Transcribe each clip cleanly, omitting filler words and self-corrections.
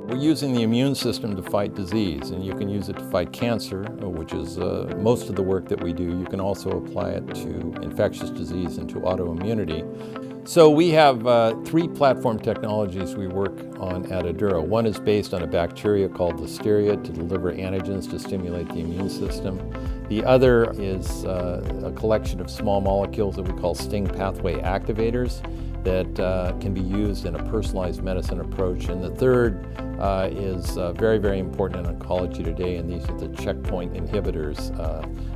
We're using the immune system to fight disease, and you can use it to fight cancer, which is most of the work that we do. You can also apply it to infectious disease and to autoimmunity. So we have three platform technologies we work on at Aduro. One is based on a bacteria called Listeria to deliver antigens to stimulate the immune system. The other is a collection of small molecules that we call STING pathway activators that can be used in a personalized medicine approach. And the third is very, very important in oncology today, and these are the checkpoint inhibitors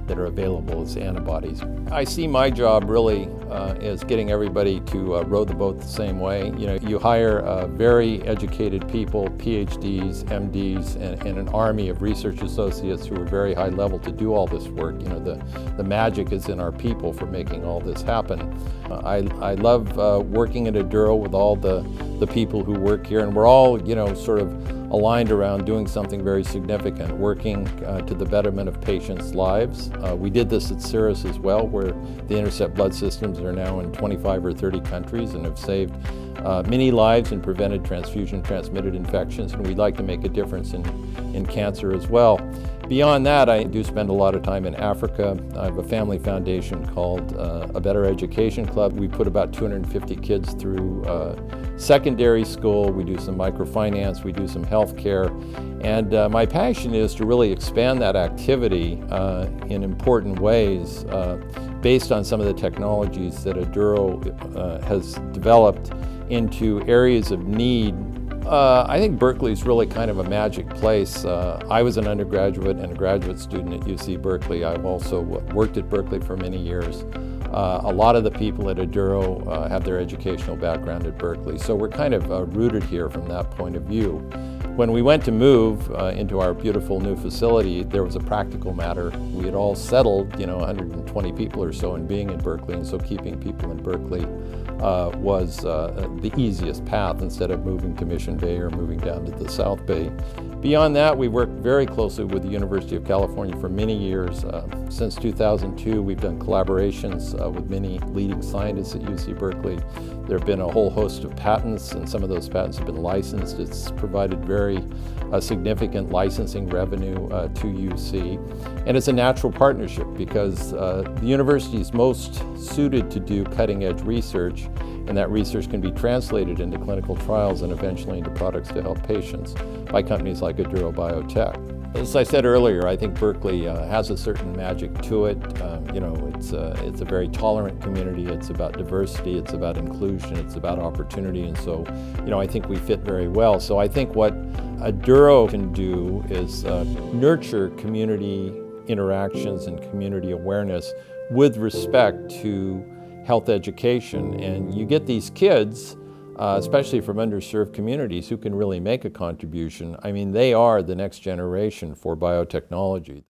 that are available as antibodies. I see my job really as getting everybody to row the boat the same way. You know, you hire very educated people, PhDs, MDs, and an army of research associates who are very high level to do all this work. You know, the magic is in our people for making all this happen. I love working at Aduro with all the people who work here, and we're all, you know, sort of aligned around doing something very significant, working to the betterment of patients' lives. We did this at Cirrus as well, where the Intercept blood systems are now in 25 or 30 countries and have saved many lives and prevented transfusion-transmitted infections, and we'd like to make a difference in cancer as well. Beyond that, I do spend a lot of time in Africa. I have a family foundation called A Better Education Club. We put about 250 kids through secondary school. We do some microfinance, we do some healthcare, and my passion is to really expand that activity in important ways based on some of the technologies that Aduro has developed into areas of need. I think Berkeley is really kind of a magic place. I was an undergraduate and a graduate student at UC Berkeley. I've also worked at Berkeley for many years. A lot of the people at Aduro have their educational background at Berkeley, so we're kind of rooted here from that point of view. When we went to move into our beautiful new facility, there was a practical matter. We had all settled, you know, 120 people or so in being in Berkeley, and so keeping people in Berkeley was the easiest path instead of moving to Mission Bay or moving down to the South Bay. Beyond that, we worked very closely with the University of California for many years. Since 2002, we've done collaborations with many leading scientists at UC Berkeley. There have been a whole host of patents, and some of those patents have been licensed. It's provided very significant licensing revenue to UC. And it's a natural partnership because the university is most suited to do cutting-edge research, and that research can be translated into clinical trials and eventually into products to help patients by companies like Aduro Biotech. As I said earlier, I think Berkeley has a certain magic to it. You know, it's a very tolerant community. It's about diversity, it's about inclusion, it's about opportunity, and so, you know, I think we fit very well. So I think what Aduro can do is nurture community interactions and community awareness with respect to health education, and you get these kids, especially from underserved communities, who can really make a contribution. I mean, they are the next generation for biotechnology.